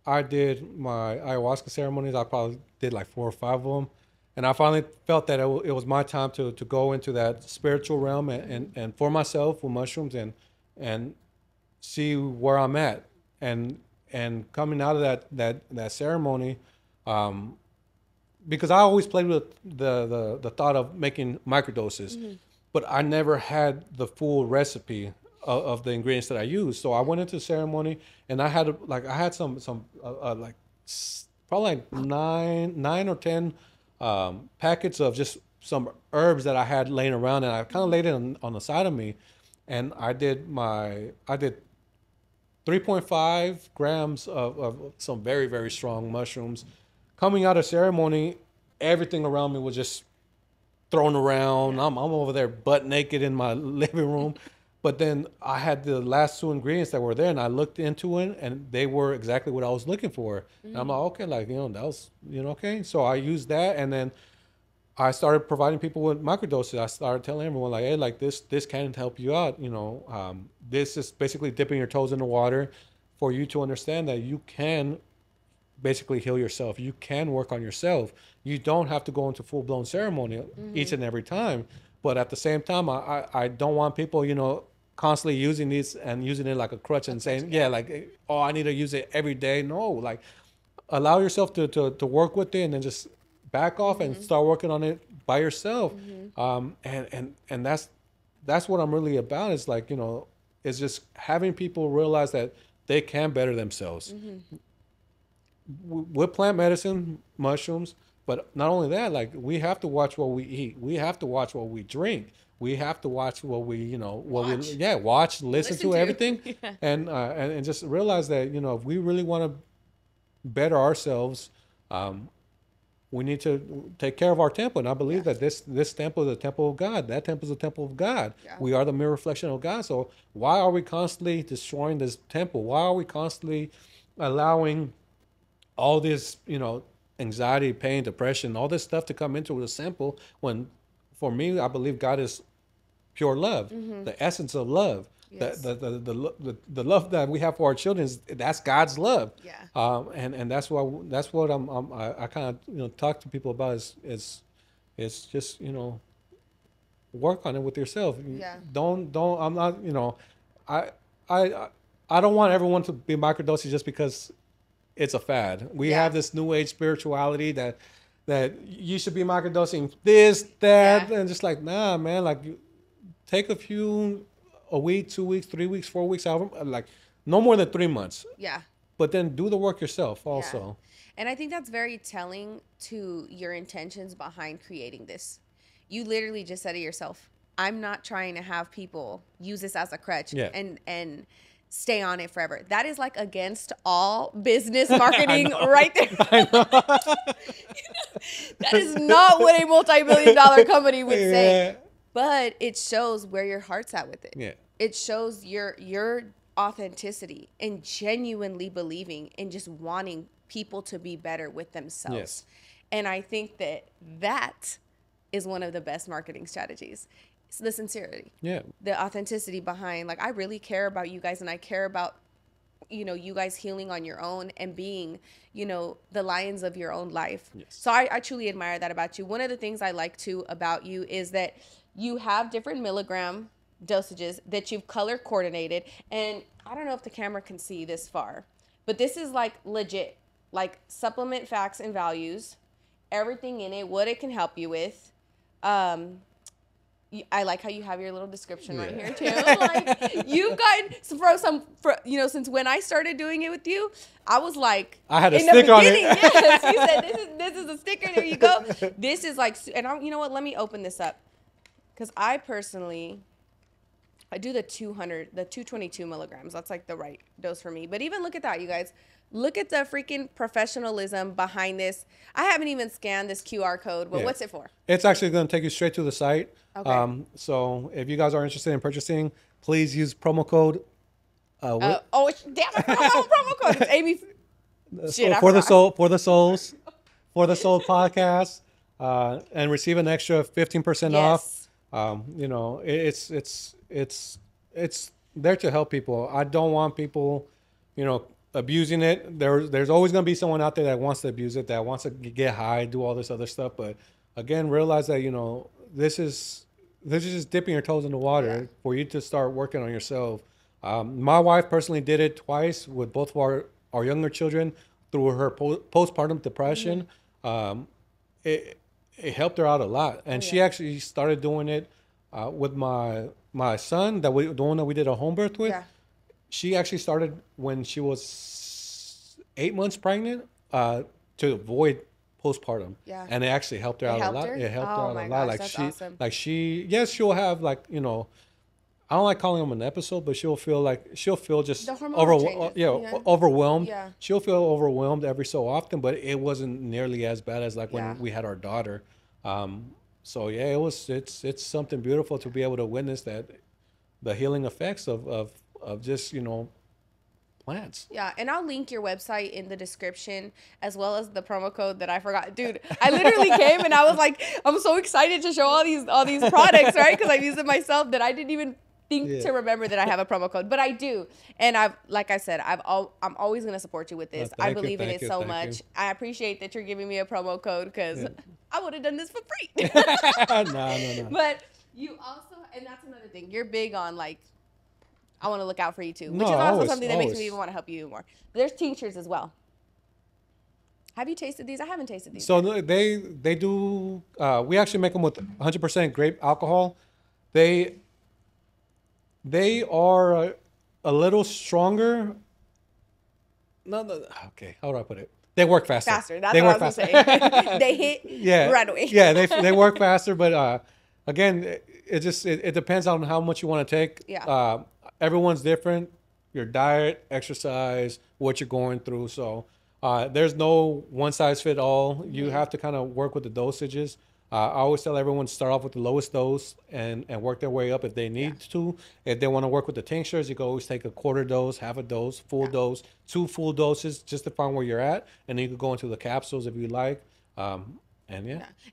I did my ayahuasca ceremonies. I probably did like 4 or 5 of them. And I finally felt that it was my time to go into that spiritual realm and for myself with mushrooms and see where I'm at. And coming out of that ceremony, because I always played with the thought of making microdoses, but I never had the full recipe of the ingredients that I used. So I went into the ceremony and I had some like probably like nine or 10 packets of just some herbs that I had laying around, and I kind of laid it on the side of me, and I did 3.5 grams of some very, very strong mushrooms. Coming out of ceremony, everything around me was just thrown around. I'm over there butt naked in my living room. But then I had the last 2 ingredients that were there, and I looked into it, and they were exactly what I was looking for. And I'm like, okay, like, that was, okay. So I used that, and then I started providing people with microdoses. I started telling everyone, like, hey, like this can help you out. This is basically dipping your toes in the water for you to understand that you can basically heal yourself. You can work on yourself. You don't have to go into full-blown ceremony each and every time. But at the same time, I don't want people, constantly using these and using it like a crutch and saying, like, oh, I need to use it every day. No, like, allow yourself to work with it and then just back off and start working on it by yourself. And that's what I'm really about. Is like, is just having people realize that they can better themselves with plant medicine, mushrooms. But not only that, like, we have to watch what we eat. We have to watch what we drink. We have to watch what we, watch, listen to everything. And just realize that, if we really want to better ourselves, we need to take care of our temple. And I believe that this temple is a temple of God. That temple is a temple of God. Yeah. We are the mirror reflection of God. So why are we constantly destroying this temple? Why are we constantly allowing all this, anxiety, pain, depression, all this stuff to come into the temple, when for me, I believe God is pure love, the essence of love. Yes. The love that we have for our children that's God's love. Yeah. And that's what I kind of talk to people about is just work on it with yourself. Yeah. Don't I'm not I I I don't want everyone to be microdosing just because it's a fad. We Yeah. have this new age spirituality that you should be microdosing this, that, Yeah. and just like, nah, man, like take a week, 2 weeks, 3 weeks, 4 weeks, however, like no more than 3 months. Yeah. But then do the work yourself also. Yeah. And I think that's very telling to your intentions behind creating this. You literally just said to yourself, I'm not trying to have people use this as a crutch and stay on it forever. That is like against all business marketing right there. I know. That is not what a multi-billion-dollar company would say. Yeah. But it shows where your heart's at with it. Yeah. It shows your authenticity and genuinely believing and just wanting people to be better with themselves. Yes. And I think that is one of the best marketing strategies. It's the sincerity. Yeah. The authenticity behind, like, I really care about you guys and I care about, you guys healing on your own and being, the lions of your own life. Yes. So I truly admire that about you. One of the things I like too about you is that you have different milligram dosages that you've color coordinated. And I don't know if the camera can see this far, but this is like legit, like supplement facts and values, everything in it, what it can help you with. I like how you have your little description right here too. Like you've got since when I started doing it with you, I was like, I had a sticker on it. Yes, you said this is a sticker. There you go. This is like, and you know what? Let me open this up because I do the 222 milligrams. That's like the right dose for me. But even look at that, you guys. Look at the freaking professionalism behind this. I haven't even scanned this QR code, but what's it for? It's actually going to take you straight to the site. Okay. So if you guys are interested in purchasing, please use promo code. Damn, I forgot my promo code. It's Amy. For the Soul podcast, and receive an extra 15% off. It's there to help people. I don't want people, abusing it. There's always going to be someone out there that wants to abuse it, that wants to get high, do all this other stuff. But again, realize that this is just dipping your toes in the water for you to start working on yourself. My wife personally did it twice with both of our younger children through her postpartum depression. It helped her out a lot, and she actually started doing it with my son, the one that we did a home birth with. She actually started when she was 8 months pregnant to avoid postpartum. Yeah. And it actually helped her out a lot. It helped her out a lot. Like that's awesome. She'll have like, I don't like calling them an episode, but she'll feel just overwhelmed. Yeah. She'll feel overwhelmed every so often, but it wasn't nearly as bad as like when we had our daughter. So yeah, it's something beautiful to be able to witness that, the healing effects of just, plants. Yeah, and I'll link your website in the description as well as the promo code that I forgot. Dude, I literally came and I was like, I'm so excited to show all these products, right? Because I've used it myself that I didn't even think to remember that I have a promo code, but I do. And like I said, I'm always going to support you with this. I believe in it so much. I appreciate that you're giving me a promo code because I would have done this for free. No. But you also, and that's another thing, you're big on like, I want to look out for you too, which is also something that makes me even want to help you even more. There's tinctures as well. Have you tasted these? I haven't tasted these. So they do. We actually make them with 100% grape alcohol. They are a little stronger. Okay, how do I put it? They work faster. That's what I was going to say. They hit right away. Yeah, they work faster, but again, it depends on how much you want to take. Yeah. Everyone's different. Your diet, exercise, what you're going through. So there's no one size fit all. You have to kind of work with the dosages. I always tell everyone to start off with the lowest dose and work their way up if they need to. If they want to work with the tinctures, you can always take a quarter dose, half a dose, full dose, 2 full doses just to find where you're at. And then you can go into the capsules if you like. And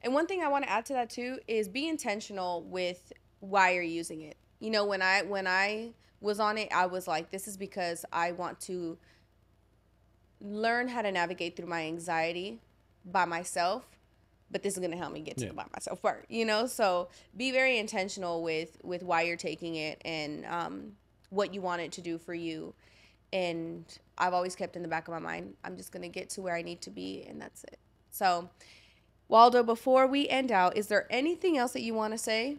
one thing I want to add to that too is be intentional with why you're using it. When I was on it, I was like, this is because I want to learn how to navigate through my anxiety by myself, but this is going to help me get to it by myself part, you know? So be very intentional with why you're taking it and what you want it to do for you. And I've always kept in the back of my mind, I'm just going to get to where I need to be, and that's it. So, Waldo, before we end out, is there anything else that you want to say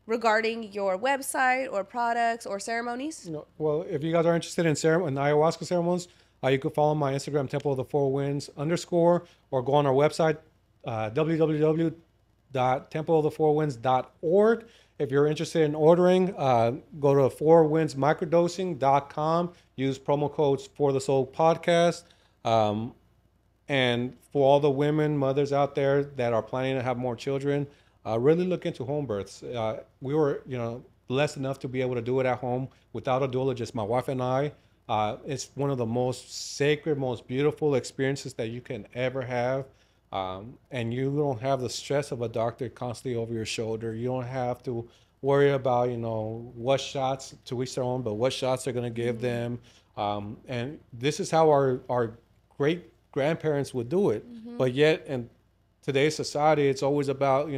regarding your website or products or ceremonies? Well, if you guys are interested in ayahuasca ceremonies, you can follow my Instagram, Temple of the Four Winds _ or go on our website, www.templeofthefourwinds.org. If you're interested in ordering, go to fourwindsmicrodosing.com. Use promo codes FortheSoulPodcast. And for all the women, mothers out there that are planning to have more children, really look into home births. We were, blessed enough to be able to do it at home without a doula, just my wife and I. It's one of the most sacred, most beautiful experiences that you can ever have. And you don't have the stress of a doctor constantly over your shoulder. You don't have to worry about, what shots, to each their own, but what shots they're going to give them. And this is how our great grandparents would do it. But yet in today's society, it's always about,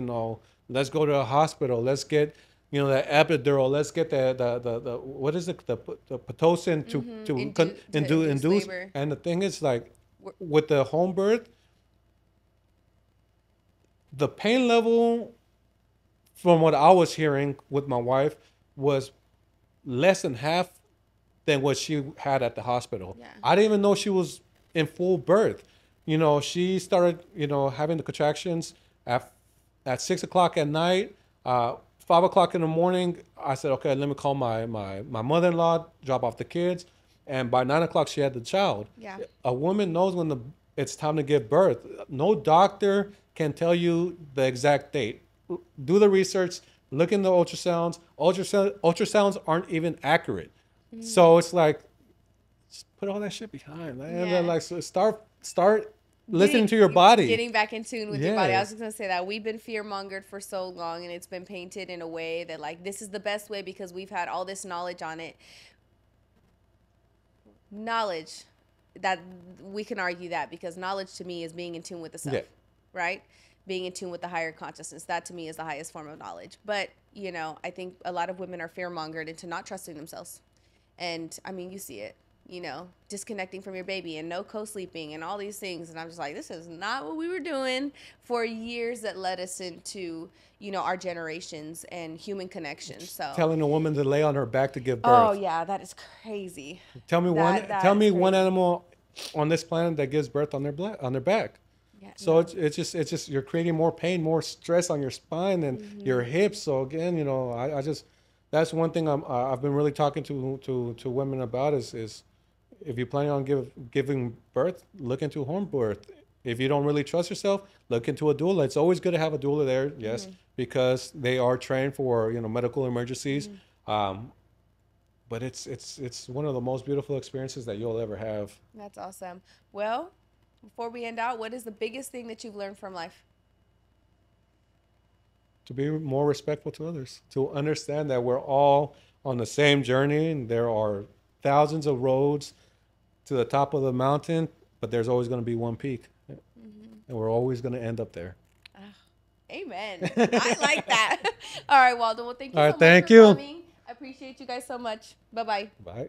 let's go to a hospital, let's get the epidural, let's get the what is it, the Pitocin to induce labor. And the thing is, like, with the home birth, the pain level, from what I was hearing with my wife, was less than half than what she had at the hospital. Yeah. I didn't even know she was in full birth. She started, having the contractions at 6 o'clock at night, 5 o'clock in the morning. I said, okay, let me call my mother-in-law, drop off the kids. And by 9 o'clock, she had the child. Yeah. A woman knows when it's time to give birth. No doctor can tell you the exact date. Do the research, look in the ultrasounds. Ultrasounds aren't even accurate. So it's like, just put all that shit behind. Yeah. Like, so start listening to your body. Getting back in tune with your body. I was just going to say that. We've been fear-mongered for so long, and it's been painted in a way that, like, this is the best way because we've had all this knowledge on it. Knowledge, that we can argue that, because knowledge to me is being in tune with the self, right? Being in tune with the higher consciousness. That to me is the highest form of knowledge. But, I think a lot of women are fear-mongered into not trusting themselves. And, I mean, you see it. Disconnecting from your baby and no co-sleeping and all these things. And I'm just like, this is not what we were doing for years that led us into, our generations and human connection. So telling a woman to lay on her back to give birth. Oh yeah, that is crazy. Tell me one animal on this planet that gives birth on their back. Yeah, so it's just you're creating more pain, more stress on your spine and your hips. So again, I just, that's one thing I've been really talking to women about is if you're planning on giving birth, look into home birth. If you don't really trust yourself, look into a doula. It's always good to have a doula there, yes, because they are trained for medical emergencies. But it's one of the most beautiful experiences that you'll ever have. That's awesome. Well, before we end out, what is the biggest thing that you've learned from life? To be more respectful to others, to understand that we're all on the same journey, and there are thousands of roads to the top of the mountain, but there's always going to be one peak, and we're always going to end up there. Amen. I like that. All right, Waldo. Well, thank you so much for coming. I appreciate you guys so much. Bye-bye. Bye.